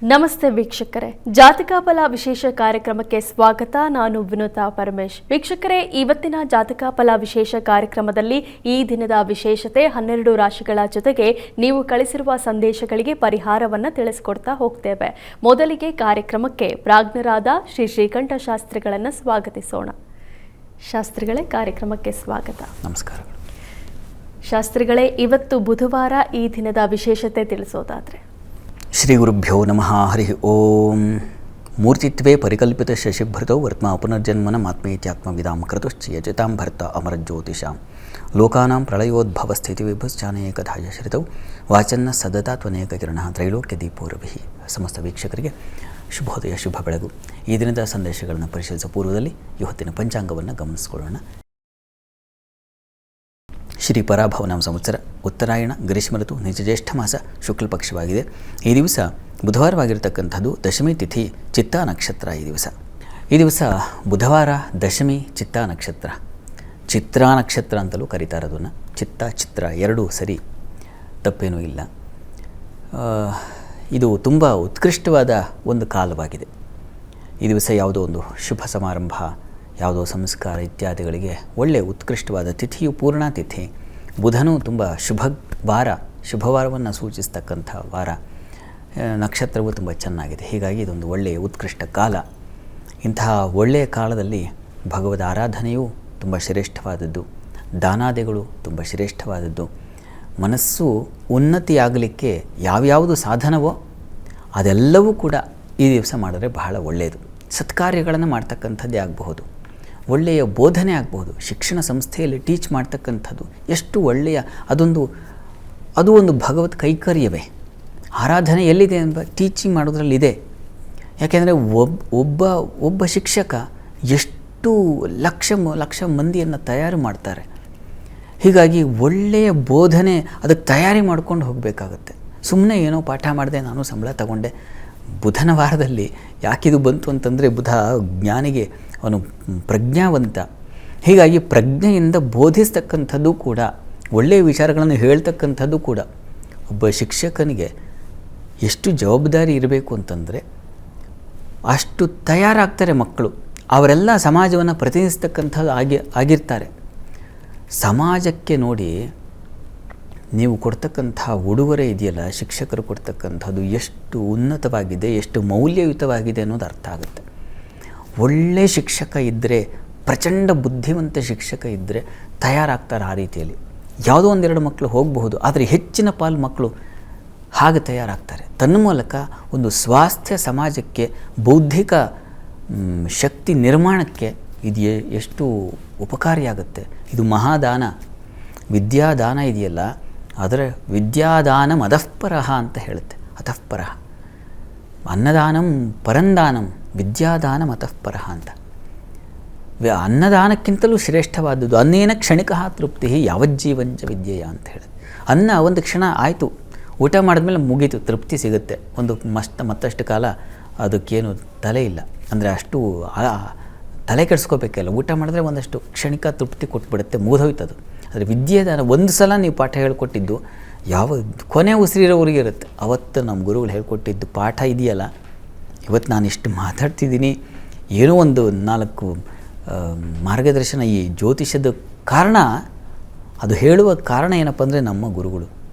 ನಮಸ್ತೆ ವೀಕ್ಷಕರೇ, ಜಾತಕ ಫಲ ವಿಶೇಷ ಕಾರ್ಯಕ್ರಮಕ್ಕೆ ಸ್ವಾಗತ. ನಾನು ವಿನುತಾ ಪರಮೇಶ್. ವೀಕ್ಷಕರೇ, ಇವತ್ತಿನ ಜಾತಕ ಫಲ ವಿಶೇಷ ಕಾರ್ಯಕ್ರಮದಲ್ಲಿ ಈ ದಿನದ ವಿಶೇಷತೆ 12 ರಾಶಿಗಳ ಜೊತೆಗೆ ನೀವು ಕಳಿಸಿರುವ ಸಂದೇಶಗಳಿಗೆ ಪರಿಹಾರವನ್ನು ತಿಳಿಸಿಕೊಡ್ತಾ ಹೋಗ್ತೇವೆ. ಮೊದಲಿಗೆ ಕಾರ್ಯಕ್ರಮಕ್ಕೆ ಪ್ರಾಜ್ಞರಾದ ಶ್ರೀ ಶ್ರೀಕಂಠ ಶಾಸ್ತ್ರಿಗಳನ್ನು ಸ್ವಾಗತಿಸೋಣ. ಶಾಸ್ತ್ರಿಗಳೇ, ಕಾರ್ಯಕ್ರಮಕ್ಕೆ ಸ್ವಾಗತ. ನಮಸ್ಕಾರ. ಶಾಸ್ತ್ರಿಗಳೇ, ಇವತ್ತು ಬುಧವಾರ, ಈ ದಿನದ ವಿಶೇಷತೆ ತಿಳಿಸೋದಾದ್ರೆ? ಶ್ರೀ ಗುರುಭ್ಯೋ ನಮಃ. ಹರಿ ಓಂ. ಮೂರ್ತಿತ್ವೇ ಪರಿಕಲ್ಪಿತ ಶಶಿಭೃತೌ ವರ್ತ್ಮಾ ಪುನರ್ಜನ್ಮನ ಆತ್ಮೇತ್ಯಾತ್ಮವಿದಾಂ ಕೃತುಶ್ಚಯಚಿತಾಂ ಭರ್ತ ಅಮರಜ್ಯೋತಿಷಾಂ ಲೋಕಾನಾಂ ಪ್ರಳಯೋದ್ಭವ ಸ್ಥಿತಿ ವಿಭುಶ್ಚಾನೇಕಧಾಯ ಶ್ರಿತೌ ವಾಚನ್ನ ಸದತಾ ತ್ವನೇಕ ಕಿರಣ ತ್ರೈಲೋಕ್ಯ ದೀಪೋರಭಿ. ಸಮಸ್ತ ವೀಕ್ಷಕರಿಗೆ ಶುಭೋದಯ, ಶುಭ ಬೆಳಗು. ಈ ದಿನದ ಸಂದೇಶಗಳನ್ನು ಪರಿಶೀಲಿಸುವ ಪೂರ್ವದಲ್ಲಿ ಇವತ್ತಿನ ಪಂಚಾಂಗವನ್ನು ಗಮನಿಸಿಕೊಳ್ಳೋಣ. ಶ್ರೀ ಪರಾಭವನಾಮ ಸಂವತ್ಸರ ಉತ್ತರಾಯಣ ಗ್ರೀಷ್ಮ ಋತು ನಿಜ ಜ್ಯೇಷ್ಠ ಮಾಸ ಶುಕ್ಲ ಪಕ್ಷವಾಗಿದೆ. ಈ ದಿವಸ ಬುಧವಾರವಾಗಿರ್ತಕ್ಕಂಥದ್ದು ದಶಮಿ ತಿಥಿ ಚಿತ್ತಾ ನಕ್ಷತ್ರ. ಈ ದಿವಸ ಬುಧವಾರ, ದಶಮಿ, ಚಿತ್ತಾ ನಕ್ಷತ್ರ. ಚಿತ್ರಾ ನಕ್ಷತ್ರ ಅಂತಲೂ ಕರೀತಾರೆ ಅದನ್ನು. ಚಿತ್ರ ಎರಡೂ ಸರಿ, ತಪ್ಪೇನೂ ಇಲ್ಲ. ಇದು ತುಂಬ ಉತ್ಕೃಷ್ಟವಾದ ಒಂದು ಕಾಲವಾಗಿದೆ. ಈ ದಿವಸ ಯಾವುದೋ ಒಂದು ಶುಭ ಸಮಾರಂಭ, ಯಾವುದೋ ಸಂಸ್ಕಾರ ಇತ್ಯಾದಿಗಳಿಗೆ ಒಳ್ಳೆಯ ಉತ್ಕೃಷ್ಟವಾದ ತಿಥಿಯು ಪೂರ್ಣ ತಿಥಿ. ಬುಧನೂ ತುಂಬ ಶುಭವಾರವನ್ನು ಸೂಚಿಸ್ತಕ್ಕಂಥ ವಾರ. ನಕ್ಷತ್ರವೂ ತುಂಬ ಚೆನ್ನಾಗಿದೆ. ಹೀಗಾಗಿ ಇದೊಂದು ಒಳ್ಳೆಯ ಉತ್ಕೃಷ್ಟ ಕಾಲ. ಇಂತಹ ಒಳ್ಳೆಯ ಕಾಲದಲ್ಲಿ ಭಗವದ್ ಆರಾಧನೆಯೂ ತುಂಬ ಶ್ರೇಷ್ಠವಾದದ್ದು, ದಾನಾದಿಗಳು ತುಂಬ ಶ್ರೇಷ್ಠವಾದದ್ದು. ಮನಸ್ಸು ಉನ್ನತಿಯಾಗಲಿಕ್ಕೆ ಯಾವ್ಯಾವುದು ಸಾಧನವೋ ಅದೆಲ್ಲವೂ ಕೂಡ ಈ ದಿವಸ ಮಾಡಿದ್ರೆ ಬಹಳ ಒಳ್ಳೆಯದು. ಸತ್ಕಾರ್ಯಗಳನ್ನು ಮಾಡ್ತಕ್ಕಂಥದ್ದೇ ಆಗಬಹುದು, ಒಳ್ಳೆಯ ಬೋಧನೆ ಆಗಬಹುದು. ಶಿಕ್ಷಣ ಸಂಸ್ಥೆಯಲ್ಲಿ ಟೀಚ್ ಮಾಡ್ತಕ್ಕಂಥದ್ದು ಎಷ್ಟು ಒಳ್ಳೆಯ, ಅದು ಒಂದು ಭಗವತ್ ಕೈಕರ್ಯವೇ. ಆರಾಧನೆ ಎಲ್ಲಿದೆ ಎಂಬ ಟೀಚಿಂಗ್ ಮಾಡೋದ್ರಲ್ಲಿದೆ. ಯಾಕೆಂದರೆ ಒಬ್ಬ ಶಿಕ್ಷಕ ಎಷ್ಟು ಲಕ್ಷ ಮಂದಿಯನ್ನು ತಯಾರು ಮಾಡ್ತಾರೆ. ಹೀಗಾಗಿ ಒಳ್ಳೆಯ ಬೋಧನೆ ಅದಕ್ಕೆ ತಯಾರಿ ಮಾಡ್ಕೊಂಡು ಹೋಗಬೇಕಾಗತ್ತೆ. ಸುಮ್ಮನೆ ಏನೋ ಪಾಠ ಮಾಡಿದೆ, ನಾನು ಸಂಬಳ ತಗೊಂಡೆ. ಬುಧನ ವಾರದಲ್ಲಿ ಯಾಕಿದು ಬಂತು ಅಂತಂದರೆ, ಬುಧ ಜ್ಞಾನಿಗೆ, ಅವನು ಪ್ರಜ್ಞಾವಂತ. ಹೀಗಾಗಿ ಪ್ರಜ್ಞೆಯಿಂದ ಬೋಧಿಸ್ತಕ್ಕಂಥದ್ದು ಕೂಡ, ಒಳ್ಳೆಯ ವಿಚಾರಗಳನ್ನು ಹೇಳ್ತಕ್ಕಂಥದ್ದು ಕೂಡ ಒಬ್ಬ ಶಿಕ್ಷಕನಿಗೆ ಎಷ್ಟು ಜವಾಬ್ದಾರಿ ಇರಬೇಕು ಅಂತಂದರೆ, ಅಷ್ಟು ತಯಾರಾಗ್ತಾರೆ ಮಕ್ಕಳು. ಅವರೆಲ್ಲ ಸಮಾಜವನ್ನು ಪ್ರತಿನಿಧಿಸ್ತಕ್ಕಂಥದ್ದು ಆಗಿರ್ತಾರೆ. ಸಮಾಜಕ್ಕೆ ನೋಡಿ, ನೀವು ಕೊಡ್ತಕ್ಕಂಥ ಉಡುಗೊರೆ ಇದೆಯಲ್ಲ, ಶಿಕ್ಷಕರು ಕೊಡ್ತಕ್ಕಂಥದ್ದು ಎಷ್ಟು ಉನ್ನತವಾಗಿದೆ, ಎಷ್ಟು ಮೌಲ್ಯಯುತವಾಗಿದೆ ಅನ್ನೋದು ಅರ್ಥ ಆಗುತ್ತೆ. ಒಳ್ಳೆಯ ಶಿಕ್ಷಕ ಇದ್ದರೆ, ಪ್ರಚಂಡ ಬುದ್ಧಿವಂತ ಶಿಕ್ಷಕ ಇದ್ದರೆ ತಯಾರಾಗ್ತಾರೆ. ಆ ರೀತಿಯಲ್ಲಿ ಯಾವುದೋ ಒಂದೆರಡು ಮಕ್ಕಳು ಹೋಗಬಹುದು, ಆದರೆ ಹೆಚ್ಚಿನ ಪಾಲು ಮಕ್ಕಳು ಹಾಗೆ ತಯಾರಾಗ್ತಾರೆ. ತನ್ನ ಮೂಲಕ ಒಂದು ಸ್ವಾಸ್ಥ್ಯ ಸಮಾಜಕ್ಕೆ, ಬೌದ್ಧಿಕ ಶಕ್ತಿ ನಿರ್ಮಾಣಕ್ಕೆ ಇದು ಎಷ್ಟು ಉಪಕಾರಿಯಾಗುತ್ತೆ. ಇದು ಮಹಾದಾನ, ವಿದ್ಯಾದಾನ ಇದೆಯಲ್ಲ, ಅದರ ವಿದ್ಯಾದಾನಂ ಅಧಃಪರಃ ಅಂತ ಹೇಳುತ್ತೆ. ಅಧಃಪರಃ ಅನ್ನದಾನಂ ಪರಂದಾನಂ, ವಿದ್ಯಾದಾನಂ ಅತಃಪರಃ ಅಂತ. ಅನ್ನದಾನಕ್ಕಿಂತಲೂ ಶ್ರೇಷ್ಠವಾದದ್ದು ಅನ್ನೇನ ಕ್ಷಣಿಕ ತೃಪ್ತಿ ಯಾವಜ್ಜೀವಂಚ ವಿದ್ಯೆಯ ಅಂತ ಹೇಳುತ್ತೆ. ಅನ್ನ ಒಂದು ಕ್ಷಣ ಆಯಿತು, ಊಟ ಮಾಡಿದ್ಮೇಲೆ ಮುಗೀತು, ತೃಪ್ತಿ ಸಿಗುತ್ತೆ. ಮತ್ತಷ್ಟು ಕಾಲ ಅದಕ್ಕೇನು ತಲೆ ಇಲ್ಲ, ಅಂದರೆ ಅಷ್ಟು ತಲೆ ಕೆಡಿಸ್ಕೋಬೇಕಲ್ಲ. ಊಟ ಮಾಡಿದ್ರೆ ಒಂದಷ್ಟು ಕ್ಷಣಿಕ ತೃಪ್ತಿ ಕೊಟ್ಬಿಡುತ್ತೆ, ಮುಗಿದೋಯ್ತದು. ಆದರೆ ವಿದ್ಯೆದಾನ ಒಂದು ಸಲ ನೀವು ಪಾಠ ಹೇಳ್ಕೊಟ್ಟಿದ್ದು ಕೊನೆ ಉಸಿರಿರೋವರೆಗೆ ಇರುತ್ತೆ. ಅವತ್ತು ನಮ್ಮ ಗುರುಗಳು ಹೇಳ್ಕೊಟ್ಟಿದ್ದು ಪಾಠ ಇದೆಯಲ್ಲ, ಇವತ್ತು ನಾನು ಇಷ್ಟು ಮಾತಾಡ್ತಿದ್ದೀನಿ, ಏನೋ ಒಂದು 4 ಮಾರ್ಗದರ್ಶನ ಈ ಜ್ಯೋತಿಷದ ಕಾರಣ. ಅದು ಹೇಳುವ ಕಾರಣ ಏನಪ್ಪ ಅಂದರೆ, ನಮ್ಮ ಗುರುಗಳು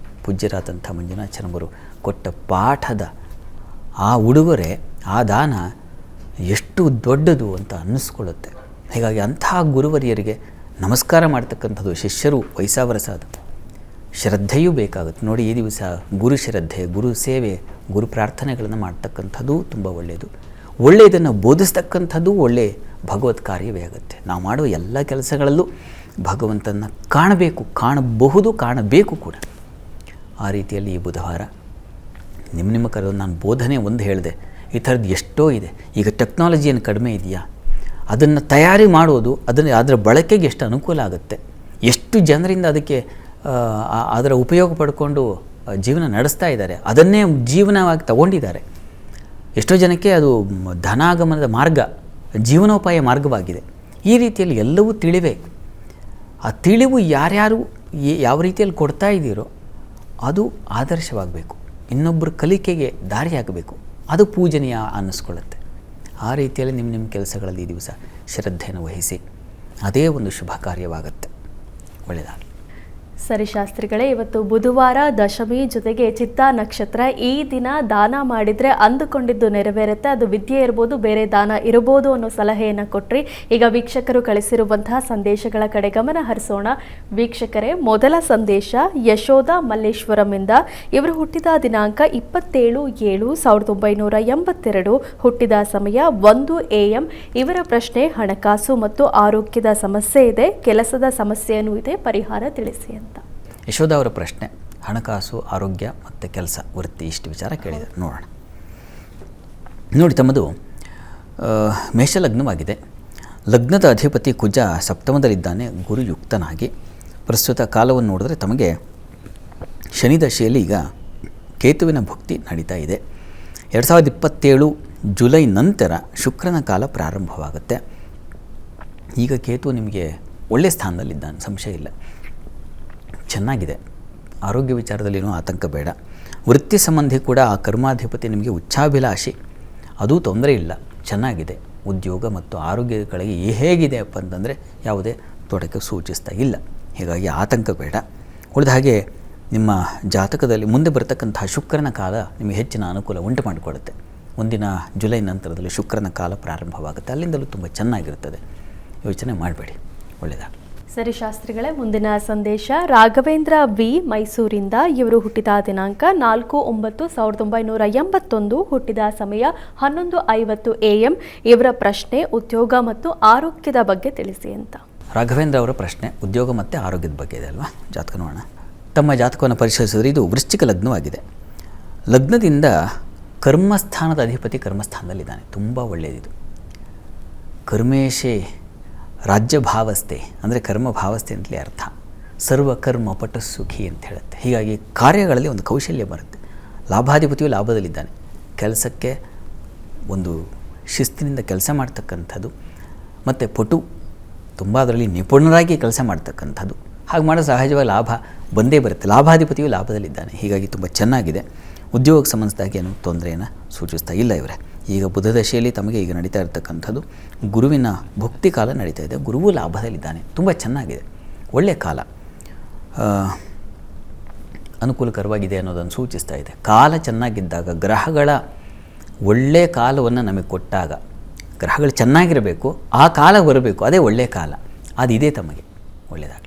ಪೂಜ್ಯರಾದಂಥ ಮಂಜುನಾಥರು ಕೊಟ್ಟ ಪಾಠದ ಆ ಉಡುಗೊರೆ, ಆ ದಾನ ಎಷ್ಟು ದೊಡ್ಡದು ಅಂತ ಅನ್ನಿಸ್ಕೊಳ್ಳುತ್ತೆ. ಹೀಗಾಗಿ ಅಂತಹ ಗುರುವರಿಯರಿಗೆ ನಮಸ್ಕಾರ ಮಾಡ್ತಕ್ಕಂಥದ್ದು ಶಿಷ್ಯರು ವಯಸ್ಸಾವರಸಾದ ಶ್ರದ್ಧೆಯೂ ಬೇಕಾಗುತ್ತೆ. ನೋಡಿ, ಈ ದಿವಸ ಗುರು ಶ್ರದ್ಧೆ, ಗುರು ಸೇವೆ, ಗುರು ಪ್ರಾರ್ಥನೆಗಳನ್ನು ಮಾಡ್ತಕ್ಕಂಥದ್ದು ತುಂಬ ಒಳ್ಳೆಯದು. ಒಳ್ಳೆಯದನ್ನು ಬೋಧಿಸ್ತಕ್ಕಂಥದ್ದು ಒಳ್ಳೆಯ ಭಗವತ್ ಕಾರ್ಯವೇ ಆಗುತ್ತೆ. ನಾವು ಮಾಡುವ ಎಲ್ಲ ಕೆಲಸಗಳಲ್ಲೂ ಭಗವಂತನ ಕಾಣಬೇಕು ಕೂಡ. ಆ ರೀತಿಯಲ್ಲಿ ಈ ಬುಧವಾರ ನಿಮ್ಮ ಕರೆದು ನಾನು ಬೋಧನೆ ಒಂದು ಹೇಳಿದೆ. ಈ ಥರದ್ದು ಎಷ್ಟೋ ಇದೆ. ಈಗ ಟೆಕ್ನಾಲಜಿಯನ್ನು ಕಡಿಮೆ ಇದೆಯಾ, ಅದನ್ನು ತಯಾರಿ ಮಾಡೋದು, ಅದರ ಬಳಕೆಗೆ ಎಷ್ಟು ಅನುಕೂಲ ಆಗುತ್ತೆ, ಎಷ್ಟು ಜನರಿಂದ ಅದಕ್ಕೆ ಅದರ ಉಪಯೋಗ ಪಡ್ಕೊಂಡು ಜೀವನ ನಡೆಸ್ತಾ ಇದ್ದಾರೆ, ಅದನ್ನೇ ಜೀವನವಾಗಿ ತಗೊಂಡಿದ್ದಾರೆ. ಎಷ್ಟೋ ಜನಕ್ಕೆ ಅದು ಧನಾಗಮನದ ಮಾರ್ಗ, ಜೀವನೋಪಾಯ ಮಾರ್ಗವಾಗಿದೆ. ಈ ರೀತಿಯಲ್ಲಿ ಎಲ್ಲವೂ ತಿಳಿವೆ. ಆ ತಿಳಿವು ಯಾರ್ಯಾರು ಯಾವ ರೀತಿಯಲ್ಲಿ ಕೊಡ್ತಾ ಇದ್ದೀರೋ ಅದು ಆದರ್ಶವಾಗಬೇಕು, ಇನ್ನೊಬ್ಬರ ಕಲಿಕೆಗೆ ದಾರಿಯಾಗಬೇಕು. ಅದು ಪೂಜನೀಯ ಅನ್ನಿಸ್ಕೊಳ್ಳುತ್ತೆ. ಆ ರೀತಿಯಲ್ಲಿ ನಿಮ್ಮ ಕೆಲಸಗಳಲ್ಲಿ ಈ ದಿವಸ ಶ್ರದ್ಧೆಯನ್ನು ವಹಿಸಿ, ಅದೇ ಒಂದು ಶುಭ ಕಾರ್ಯವಾಗುತ್ತೆ. ಒಳ್ಳೆಯದಾಗಲಿ. ಸರಿ ಶಾಸ್ತ್ರಿಗಳೇ, ಇವತ್ತು ಬುಧವಾರ ದಶಮಿ, ಜೊತೆಗೆ ಚಿತ್ತಾ ನಕ್ಷತ್ರ. ಈ ದಿನ ದಾನ ಮಾಡಿದರೆ ಅಂದುಕೊಂಡಿದ್ದು ನೆರವೇರುತ್ತೆ. ಅದು ವಿದ್ಯೆ ಇರ್ಬೋದು, ಬೇರೆ ದಾನ ಇರಬಹುದು ಅನ್ನೋ ಸಲಹೆಯನ್ನು ಕೊಟ್ರಿ. ಈಗ ವೀಕ್ಷಕರು ಕಳಿಸಿರುವಂತಹ ಸಂದೇಶಗಳ ಕಡೆ ಗಮನ ಹರಿಸೋಣ. ವೀಕ್ಷಕರೇ, ಮೊದಲ ಸಂದೇಶ ಯಶೋಧ ಮಲ್ಲೇಶ್ವರಂಯಿಂದ. ಇವರು ಹುಟ್ಟಿದ ದಿನಾಂಕ 27/7/1982, ಹುಟ್ಟಿದ ಸಮಯ 1 AM. ಇವರ ಪ್ರಶ್ನೆ ಹಣಕಾಸು ಮತ್ತು ಆರೋಗ್ಯದ ಸಮಸ್ಯೆ ಇದೆ, ಕೆಲಸದ ಸಮಸ್ಯೆಯೂ ಇದೆ, ಪರಿಹಾರ ತಿಳಿಸಿ ಅಂತ. ಯಶೋಧ ಅವರ ಪ್ರಶ್ನೆ ಹಣಕಾಸು, ಆರೋಗ್ಯ ಮತ್ತು ಕೆಲಸ, ವೃತ್ತಿ, ಇಷ್ಟು ವಿಚಾರ ಕೇಳಿದ್ದಾರೆ. ನೋಡೋಣ. ನೋಡಿ, ತಮ್ಮದು ಮೇಷಲಗ್ನವಾಗಿದೆ. ಲಗ್ನದ ಅಧಿಪತಿ ಕುಜ ಸಪ್ತಮದಲ್ಲಿದ್ದಾನೆ, ಗುರು ಯುಕ್ತನಾಗಿ. ಪ್ರಸ್ತುತ ಕಾಲವನ್ನು ನೋಡಿದ್ರೆ ತಮಗೆ ಶನಿ ದಶೆಯಲ್ಲಿ ಈಗ ಕೇತುವಿನ ಭುಕ್ತಿ ನಡೀತಾ ಇದೆ. 2027 ಜುಲೈ ನಂತರ ಶುಕ್ರನ ಕಾಲ ಪ್ರಾರಂಭವಾಗುತ್ತೆ. ಈಗ ಕೇತು ನಿಮಗೆ ಒಳ್ಳೆಯ ಸ್ಥಾನದಲ್ಲಿದ್ದಾನೆ, ಸಂಶಯ ಇಲ್ಲ, ಚೆನ್ನಾಗಿದೆ. ಆರೋಗ್ಯ ವಿಚಾರದಲ್ಲಿನೂ ಆತಂಕ ಬೇಡ. ವೃತ್ತಿ ಸಂಬಂಧಿ ಕೂಡ ಆ ಕರ್ಮಾಧಿಪತಿ ನಿಮಗೆ ಉಚ್ಚಾಭಿಲಾಷಿ, ಅದೂ ತೊಂದರೆ ಇಲ್ಲ, ಚೆನ್ನಾಗಿದೆ. ಉದ್ಯೋಗ ಮತ್ತು ಆರೋಗ್ಯಗಳಿಗೆ ಹೇಗಿದೆ ಅಪ್ಪ ಅಂತಂದರೆ ಯಾವುದೇ ತೊಡಕೆ ಸೂಚಿಸ್ತಾ ಇಲ್ಲ. ಹೀಗಾಗಿ ಆತಂಕ ಬೇಡ. ಉಳಿದ ಹಾಗೆ ನಿಮ್ಮ ಜಾತಕದಲ್ಲಿ ಮುಂದೆ ಬರತಕ್ಕಂತಹ ಶುಕ್ರನ ಕಾಲ ನಿಮಗೆ ಹೆಚ್ಚಿನ ಅನುಕೂಲ ಉಂಟು ಮಾಡಿಕೊಡುತ್ತೆ. ಮುಂದಿನ ಜುಲೈ ನಂತರದಲ್ಲಿ ಶುಕ್ರನ ಕಾಲ ಪ್ರಾರಂಭವಾಗುತ್ತೆ, ಅಲ್ಲಿಂದಲೂ ತುಂಬ ಚೆನ್ನಾಗಿರುತ್ತದೆ. ಯೋಚನೆ ಮಾಡಬೇಡಿ, ಒಳ್ಳೆಯದಾಗಲಿ. ಸರಿ ಶಾಸ್ತ್ರಿಗಳೇ, ಮುಂದಿನ ಸಂದೇಶ ರಾಘವೇಂದ್ರ ಬಿ, ಮೈಸೂರಿಂದ. ಇವರು ಹುಟ್ಟಿದ ದಿನಾಂಕ 4/9/1981, ಹುಟ್ಟಿದ ಸಮಯ 11:50 AM. ಇವರ ಪ್ರಶ್ನೆ ಉದ್ಯೋಗ ಮತ್ತು ಆರೋಗ್ಯದ ಬಗ್ಗೆ ತಿಳಿಸಿ ಅಂತ. ರಾಘವೇಂದ್ರ ಅವರ ಪ್ರಶ್ನೆ ಉದ್ಯೋಗ ಮತ್ತು ಆರೋಗ್ಯದ ಬಗ್ಗೆ ಇದೆ ಅಲ್ವಾ? ಜಾತಕ ನೋಡೋಣ. ತಮ್ಮ ಜಾತಕವನ್ನು ಪರಿಶೀಲಿಸಿದರೆ ಇದು ವೃಶ್ಚಿಕ ಲಗ್ನವಾಗಿದೆ. ಲಗ್ನದಿಂದ ಕರ್ಮಸ್ಥಾನದ ಅಧಿಪತಿ ಕರ್ಮಸ್ಥಾನದಲ್ಲಿದ್ದಾನೆ, ತುಂಬ ಒಳ್ಳೆಯದಿದು. ಕರ್ಮೇಶೇ ರಾಜ್ಯಭಾವಸ್ಥೆ ಅಂದರೆ ಕರ್ಮಭಾವಸ್ಥೆ ಅಂತಲೇ ಅರ್ಥ. ಸರ್ವಕರ್ಮ ಪಟು ಸುಖಿ ಅಂತ ಹೇಳುತ್ತೆ. ಹೀಗಾಗಿ ಕಾರ್ಯಗಳಲ್ಲಿ ಒಂದು ಕೌಶಲ್ಯ ಬರುತ್ತೆ. ಲಾಭಾಧಿಪತಿಯು ಲಾಭದಲ್ಲಿದ್ದಾನೆ. ಕೆಲಸಕ್ಕೆ ಒಂದು ಶಿಸ್ತಿನಿಂದ ಕೆಲಸ ಮಾಡ್ತಕ್ಕಂಥದ್ದು, ಮತ್ತು ಪಟು ತುಂಬ ಅದರಲ್ಲಿ ನಿಪುಣರಾಗಿ ಕೆಲಸ ಮಾಡ್ತಕ್ಕಂಥದ್ದು. ಹಾಗೆ ಮಾಡೋ ಸಹಜವಾಗಿ ಲಾಭ ಬಂದೇ ಬರುತ್ತೆ. ಲಾಭಾಧಿಪತಿಯು ಲಾಭದಲ್ಲಿದ್ದಾನೆ, ಹೀಗಾಗಿ ತುಂಬ ಚೆನ್ನಾಗಿದೆ. ಉದ್ಯೋಗಕ್ಕೆ ಸಂಬಂಧಿಸಿದಾಗ ಏನು ತೊಂದರೆಯನ್ನು ಸೂಚಿಸ್ತಾ ಇಲ್ಲ ಇವರೇ. ಈಗ ಬುಧ ದಶೆಯಲ್ಲಿ ತಮಗೆ ಈಗ ನಡೀತಾ ಇರತಕ್ಕಂಥದ್ದು ಗುರುವಿನ ಭುಕ್ತಿ ಕಾಲ ನಡೀತಾ ಇದೆ. ಗುರುವು ಲಾಭದಲ್ಲಿದ್ದಾನೆ, ತುಂಬ ಚೆನ್ನಾಗಿದೆ, ಒಳ್ಳೆಯ ಕಾಲ, ಅನುಕೂಲಕರವಾಗಿದೆ ಅನ್ನೋದನ್ನು ಸೂಚಿಸ್ತಾ ಇದೆ. ಕಾಲ ಚೆನ್ನಾಗಿದ್ದಾಗ, ಗ್ರಹಗಳ ಒಳ್ಳೆಯ ಕಾಲವನ್ನು ನಮಗೆ ಕೊಟ್ಟಾಗ, ಗ್ರಹಗಳು ಚೆನ್ನಾಗಿರಬೇಕು, ಆ ಕಾಲ ಬರಬೇಕು, ಅದೇ ಒಳ್ಳೆಯ ಕಾಲ, ಅದಿದೆ ತಮಗೆ. ಒಳ್ಳೆಯದಾಗಲಿ.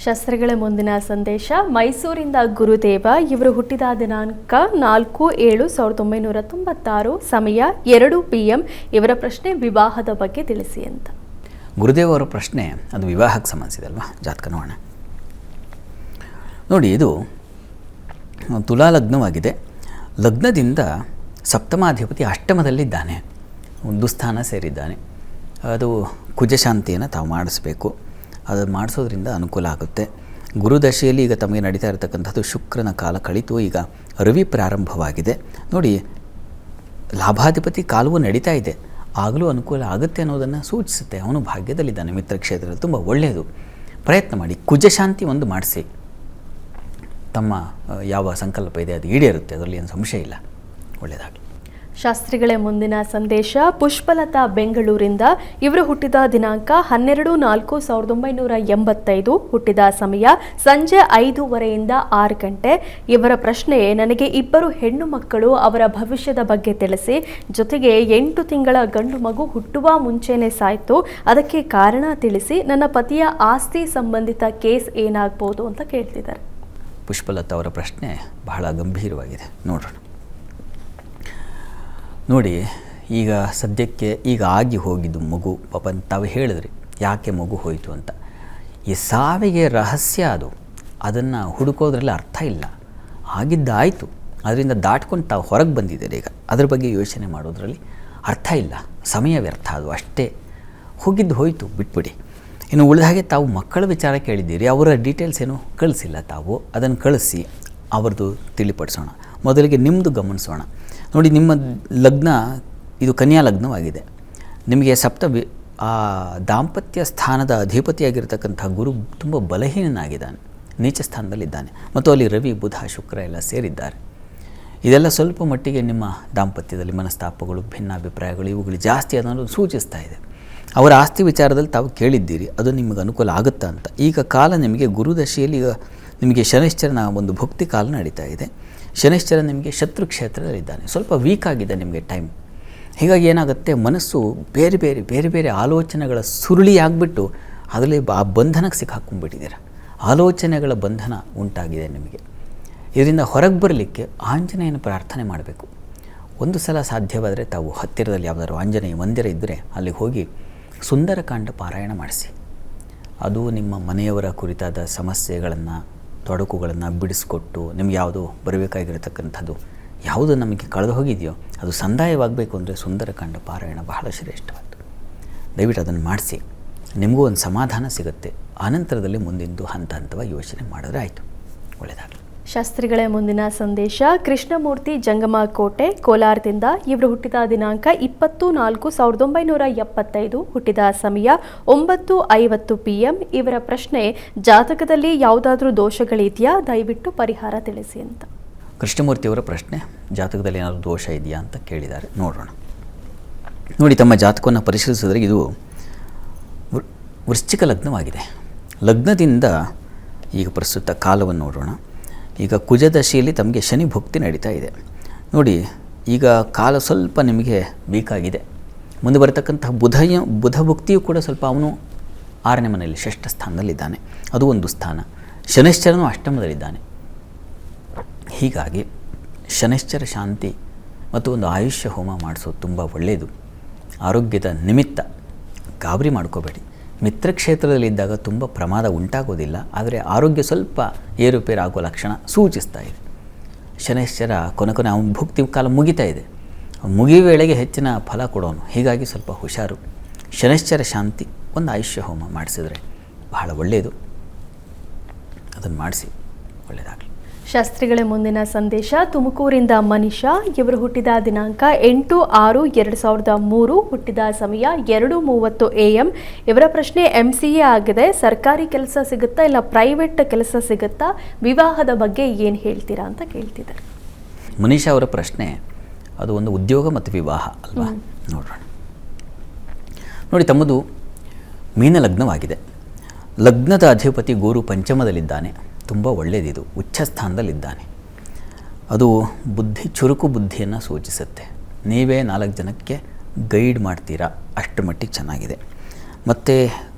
ಶಾಸ್ತ್ರಿಗಳ ಮುಂದಿನ ಸಂದೇಶ ಮೈಸೂರಿಂದ ಗುರುದೇವ. ಇವರು ಹುಟ್ಟಿದ ದಿನಾಂಕ 4/7/1996, ಸಮಯ 2 PM. ಇವರ ಪ್ರಶ್ನೆ ವಿವಾಹದ ಬಗ್ಗೆ ತಿಳಿಸಿ ಅಂತ. ಗುರುದೇವ ಅವರ ಪ್ರಶ್ನೆ ಅದು ವಿವಾಹಕ್ಕೆ ಸಂಬಂಧಿಸಿದೆ ಅಲ್ವಾ? ಜಾತಕ ನೋಡೋಣ. ನೋಡಿ, ಇದು ತುಲಾ ಲಗ್ನವಾಗಿದೆ. ಲಗ್ನದಿಂದ ಸಪ್ತಮಾಧಿಪತಿ ಅಷ್ಟಮದಲ್ಲಿದ್ದಾನೆ, ಒಂದು ಸ್ಥಾನ ಸೇರಿದ್ದಾನೆ. ಅದು ಕುಜಶಾಂತಿಯನ್ನು ತಾವು ಮಾಡಿಸ್ಬೇಕು. ಅದು ಮಾಡಿಸೋದ್ರಿಂದ ಅನುಕೂಲ ಆಗುತ್ತೆ. ಗುರುದಶೆಯಲ್ಲಿ ಈಗ ತಮಗೆ ನಡೀತಾ ಇರತಕ್ಕಂಥದ್ದು ಶುಕ್ರನ ಕಾಲ ಕಳಿತು, ಈಗ ರವಿ ಪ್ರಾರಂಭವಾಗಿದೆ. ನೋಡಿ, ಲಾಭಾಧಿಪತಿ ಕಾಲವು ನಡೀತಾ ಇದೆ, ಆಗಲೂ ಅನುಕೂಲ ಆಗುತ್ತೆ ಅನ್ನೋದನ್ನು ಸೂಚಿಸುತ್ತೆ. ಅವನು ಭಾಗ್ಯದಲ್ಲಿದ್ದಾನೆ, ಮಿತ್ರ ಕ್ಷೇತ್ರದಲ್ಲಿ ತುಂಬ ಒಳ್ಳೆಯದು. ಪ್ರಯತ್ನ ಮಾಡಿ, ಕುಜಶಾಂತಿ ಒಂದು ಮಾಡಿಸಿ, ತಮ್ಮ ಯಾವ ಸಂಕಲ್ಪ ಇದೆ ಅದು ಈಡೇರುತ್ತೆ, ಅದರಲ್ಲಿ ಏನು ಸಂಶಯ ಇಲ್ಲ. ಒಳ್ಳೆಯದಾಗಲಿ. ಶಾಸ್ತ್ರಿಗಳೇ, ಮುಂದಿನ ಸಂದೇಶ ಪುಷ್ಪಲತಾ, ಬೆಂಗಳೂರಿಂದ. ಇವರು ಹುಟ್ಟಿದ ದಿನಾಂಕ 12/4/1985, ಹುಟ್ಟಿದ ಸಮಯ ಸಂಜೆ 5:15 6 ಗಂಟೆ. ಇವರ ಪ್ರಶ್ನೆ ನನಗೆ 2 ಹೆಣ್ಣು ಮಕ್ಕಳು, ಅವರ ಭವಿಷ್ಯದ ಬಗ್ಗೆ ತಿಳಿಸಿ. ಜೊತೆಗೆ 8 ತಿಂಗಳ ಗಂಡು ಮಗು ಹುಟ್ಟುವ ಮುಂಚೆನೇ ಸಾಯ್ತು, ಅದಕ್ಕೆ ಕಾರಣ ತಿಳಿಸಿ. ನನ್ನ ಪತಿಯ ಆಸ್ತಿ ಸಂಬಂಧಿತ ಕೇಸ್ ಏನಾಗ್ಬೋದು ಅಂತ ಕೇಳ್ತಿದ್ದಾರೆ. ಪುಷ್ಪಲತಾ ಅವರ ಪ್ರಶ್ನೆ ಬಹಳ ಗಂಭೀರವಾಗಿದೆ, ನೋಡೋಣ. ನೋಡಿ, ಈಗ ಸದ್ಯಕ್ಕೆ ಈಗ ಆಗಿ ಹೋಗಿದ್ದು ಮಗು, ಪಾಪ ತಾವು ಹೇಳಿದ್ರಿ ಯಾಕೆ ಮಗು ಹೋಯಿತು ಅಂತ. ಈ ಸಾವಿಗೆ ರಹಸ್ಯ ಅದು, ಅದನ್ನು ಹುಡುಕೋದ್ರಲ್ಲಿ ಅರ್ಥ ಇಲ್ಲ. ಆಗಿದ್ದಾಯಿತು, ಅದರಿಂದ ದಾಟ್ಕೊಂಡು ತಾವು ಹೊರಗೆ ಬಂದಿದ್ದೀರಿ. ಈಗ ಅದ್ರ ಬಗ್ಗೆ ಯೋಚನೆ ಮಾಡೋದ್ರಲ್ಲಿ ಅರ್ಥ ಇಲ್ಲ, ಸಮಯ ವ್ಯರ್ಥ, ಅದು ಅಷ್ಟೇ. ಹೋಗಿದ್ದು ಹೋಯಿತು, ಬಿಟ್ಬಿಡಿ. ಇನ್ನು ಉಳಿದ ಹಾಗೆ ತಾವು ಮಕ್ಕಳ ವಿಚಾರ ಕೇಳಿದ್ದೀರಿ, ಅವರ ಡೀಟೇಲ್ಸ್ ಏನು ಕಳಿಸಿಲ್ಲ. ತಾವು ಅದನ್ನು ಕಳಿಸಿ ಅವ್ರದ್ದು ತಿಳಿಪಡಿಸೋಣ. ಮೊದಲಿಗೆ ನಿಮ್ಮದು ಗಮನಿಸೋಣ. ನೋಡಿ, ನಿಮ್ಮ ಲಗ್ನ ಇದು ಕನ್ಯಾ ಲಗ್ನವಾಗಿದೆ. ನಿಮಗೆ ಆ ದಾಂಪತ್ಯ ಸ್ಥಾನದ ಅಧಿಪತಿಯಾಗಿರ್ತಕ್ಕಂಥ ಗುರು ತುಂಬ ಬಲಹೀನನಾಗಿದ್ದಾನೆ, ನೀಚ ಸ್ಥಾನದಲ್ಲಿದ್ದಾನೆ. ಮತ್ತು ಅಲ್ಲಿ ರವಿ, ಬುಧ, ಶುಕ್ರ ಎಲ್ಲ ಸೇರಿದ್ದಾರೆ. ಇದೆಲ್ಲ ಸ್ವಲ್ಪ ಮಟ್ಟಿಗೆ ನಿಮ್ಮ ದಾಂಪತ್ಯದಲ್ಲಿ ಮನಸ್ತಾಪಗಳು, ಭಿನ್ನಾಭಿಪ್ರಾಯಗಳು ಇವುಗಳು ಜಾಸ್ತಿ ಅನ್ನೋದು ಸೂಚಿಸ್ತಾ ಇದೆ. ಅವರ ಆಸ್ತಿ ವಿಚಾರದಲ್ಲಿ ತಾವು ಕೇಳಿದ್ದೀರಿ, ಅದು ನಿಮಗೆ ಅನುಕೂಲ ಆಗುತ್ತಾ ಅಂತ. ಈಗ ಕಾಲ ನಿಮಗೆ ಗುರುದಶೆಯಲ್ಲಿ ಈಗ ನಿಮಗೆ ಶನೈಶ್ಚರನ ಒಂದು ಭುಕ್ತಿ ಕಾಲ ನಡೀತಾ ಇದೆ. ಶನೈಶ್ಚರ ನಿಮಗೆ ಶತ್ರು ಕ್ಷೇತ್ರದಲ್ಲಿದ್ದಾನೆ, ಸ್ವಲ್ಪ ವೀಕ್ ಆಗಿದೆ ನಿಮಗೆ ಟೈಮ್. ಹೀಗಾಗಿ ಏನಾಗುತ್ತೆ, ಮನಸ್ಸು ಬೇರೆ ಬೇರೆ ಬೇರೆ ಬೇರೆ ಆಲೋಚನೆಗಳ ಸುರುಳಿ ಆಗಿಬಿಟ್ಟು ಅದರಲ್ಲಿ ಆ ಬಂಧನಕ್ಕೆ ಸಿಕ್ಕಾಕೊಂಡ್ಬಿಟ್ಟಿದ್ದೀರ. ಆಲೋಚನೆಗಳ ಬಂಧನ ಉಂಟಾಗಿದೆ ನಿಮಗೆ. ಇದರಿಂದ ಹೊರಗೆ ಬರಲಿಕ್ಕೆ ಆಂಜನೇಯನ ಪ್ರಾರ್ಥನೆ ಮಾಡಬೇಕು. ಒಂದು ಸಲ ಸಾಧ್ಯವಾದರೆ ತಾವು ಹತ್ತಿರದಲ್ಲಿ ಯಾವುದಾದ್ರು ಆಂಜನೇಯ ಮಂದಿರ ಇದ್ದರೆ ಅಲ್ಲಿಗೆ ಹೋಗಿ ಸುಂದರಕಾಂಡ ಪಾರಾಯಣ ಮಾಡಿಸಿ. ಅದು ನಿಮ್ಮ ಮನೆಯವರ ಕುರಿತಾದ ಸಮಸ್ಯೆಗಳನ್ನು, ತೊಡಕುಗಳನ್ನು ಬಿಡಿಸ್ಕೊಟ್ಟು ನಿಮ್ಗೆ ಯಾವುದು ಬರಬೇಕಾಗಿರತಕ್ಕಂಥದ್ದು ಯಾವುದು ನಮಗೆ ಕಳೆದು ಹೋಗಿದೆಯೋ ಅದು ಸಂದಾಯವಾಗಬೇಕು ಅಂದರೆ ಸುಂದರಕಾಂಡ ಪಾರಾಯಣ ಬಹಳ ಶ್ರೇಷ್ಠವಾದ್ದು. ದಯವಿಟ್ಟು ಅದನ್ನು ಮಾಡಿಸಿ, ನಿಮಗೂ ಒಂದು ಸಮಾಧಾನ ಸಿಗುತ್ತೆ. ಆನಂತರದಲ್ಲಿ ಮುಂದಿಂದು ಹಂತ ಹಂತವಾಗಿ ಯೋಚನೆ ಮಾಡಿದ್ರೆ ಆಯಿತು. ಒಳ್ಳೆಯದಾಗಲಿ. ಶಾಸ್ತ್ರಿಗಳೇ, ಮುಂದಿನ ಸಂದೇಶ ಕೃಷ್ಣಮೂರ್ತಿ ಜಂಗಮ ಕೋಟೆ ಕೋಲಾರದಿಂದ. ಇವರು ಹುಟ್ಟಿದ ದಿನಾಂಕ 20-4-1975, ಹುಟ್ಟಿದ ಸಮಯ 9:50 PM. ಇವರ ಪ್ರಶ್ನೆ, ಜಾತಕದಲ್ಲಿ ಯಾವುದಾದ್ರೂ ದೋಷಗಳಿದೆಯಾ, ದಯವಿಟ್ಟು ಪರಿಹಾರ ತಿಳಿಸಿ ಅಂತ. ಕೃಷ್ಣಮೂರ್ತಿಯವರ ಪ್ರಶ್ನೆ, ಜಾತಕದಲ್ಲಿ ಏನಾದರೂ ದೋಷ ಇದೆಯಾ ಅಂತ ಕೇಳಿದ್ದಾರೆ. ನೋಡೋಣ. ನೋಡಿ, ತಮ್ಮ ಜಾತಕವನ್ನು ಪರಿಶೀಲಿಸಿದ್ರೆ ಇದು ವೃಶ್ಚಿಕ ಲಗ್ನವಾಗಿದೆ. ಲಗ್ನದಿಂದ ಈಗ ಪ್ರಸ್ತುತ ಕಾಲವನ್ನು ನೋಡೋಣ. ಈಗ ಕುಜದಶೆಯಲ್ಲಿ ತಮಗೆ ಶನಿ ಭುಕ್ತಿ ನಡೀತಾ ಇದೆ. ನೋಡಿ, ಈಗ ಕಾಲ ಸ್ವಲ್ಪ ನಿಮಗೆ ಬೇಕಾಗಿದೆ. ಮುಂದೆ ಬರತಕ್ಕಂಥ ಬುಧ ಭುಕ್ತಿಯೂ ಕೂಡ ಸ್ವಲ್ಪ ಅವನು 6ನೇ ಮನೆಯಲ್ಲಿ ಷಷ್ಠ ಸ್ಥಾನದಲ್ಲಿದ್ದಾನೆ, ಅದು ಒಂದು ಸ್ಥಾನ. ಶನೈಶ್ಚರನು ಅಷ್ಟಮದಲ್ಲಿದ್ದಾನೆ. ಹೀಗಾಗಿ ಶನೈಶ್ಚರ ಶಾಂತಿ ಮತ್ತು ಒಂದು ಆಯುಷ್ಯ ಹೋಮ ಮಾಡಿಸೋದು ತುಂಬ ಒಳ್ಳೆಯದು. ಆರೋಗ್ಯದ ನಿಮಿತ್ತ ಗಾಬರಿ ಮಾಡ್ಕೋಬೇಡಿ. ಮಿತ್ರಕ್ಷೇತ್ರದಲ್ಲಿದ್ದಾಗ ತುಂಬ ಪ್ರಮಾದ ಉಂಟಾಗೋದಿಲ್ಲ, ಆದರೆ ಆರೋಗ್ಯ ಸ್ವಲ್ಪ ಏರುಪೇರು ಆಗೋ ಲಕ್ಷಣ ಸೂಚಿಸ್ತಾ ಇದೆ. ಶನೈಶ್ಚರ ಕೊನೆ ಅವನ ಭುಕ್ತಿ ಕಾಲ ಮುಗಿತಾ ಇದೆ. ಮುಗಿಯುವ ವೇಳೆಗೆ ಹೆಚ್ಚಿನ ಫಲ ಕೊಡೋನು. ಹೀಗಾಗಿ ಸ್ವಲ್ಪ ಹುಷಾರು. ಶನೈಶ್ಚರ ಶಾಂತಿ ಒಂದು ಆಯುಷ್ಯ ಹೋಮ ಮಾಡಿಸಿದ್ರೆ ಬಹಳ ಒಳ್ಳೆಯದು. ಅದನ್ನು ಮಾಡಿಸಿ, ಒಳ್ಳೆಯದಾಗಲಿ. ಶಾಸ್ತ್ರಿಗಳೇ, ಮುಂದಿನ ಸಂದೇಶ ತುಮಕೂರಿಂದ ಮನೀಷಾ. ಇವರು ಹುಟ್ಟಿದ ದಿನಾಂಕ 8-6-2003, ಹುಟ್ಟಿದ ಸಮಯ 2:30 AM. ಇವರ ಪ್ರಶ್ನೆ, MCA ಆಗಿದೆ, ಸರ್ಕಾರಿ ಕೆಲಸ ಸಿಗುತ್ತಾ ಇಲ್ಲ ಪ್ರೈವೇಟ್ ಕೆಲಸ ಸಿಗುತ್ತಾ, ವಿವಾಹದ ಬಗ್ಗೆ ಏನು ಹೇಳ್ತೀರಾ ಅಂತ ಕೇಳ್ತಿದ್ದಾರೆ. ಮನೀಷಾ ಅವರ ಪ್ರಶ್ನೆ ಅದು ಒಂದು ಉದ್ಯೋಗ ಮತ್ತು ವಿವಾಹ ಅಲ್ವಾ? ನೋಡೋಣ. ನೋಡಿ, ತಮ್ಮದು ಮೀನ ಲಗ್ನವಾಗಿದೆ. ಲಗ್ನದ ಅಧಿಪತಿ ಗುರು ಪಂಚಮದಲ್ಲಿದ್ದಾನೆ, ತುಂಬ ಒಳ್ಳೆಯದಿದು. ಉಚ್ಚ ಸ್ಥಾನದಲ್ಲಿದ್ದಾನೆ. ಅದು ಚುರುಕು ಬುದ್ಧಿಯನ್ನು ಸೂಚಿಸುತ್ತೆ. ನೀವೇ 4 ಜನಕ್ಕೆ ಗೈಡ್ ಮಾಡ್ತೀರಾ, ಅಷ್ಟು ಮಟ್ಟಿಗೆ ಚೆನ್ನಾಗಿದೆ. ಮತ್ತು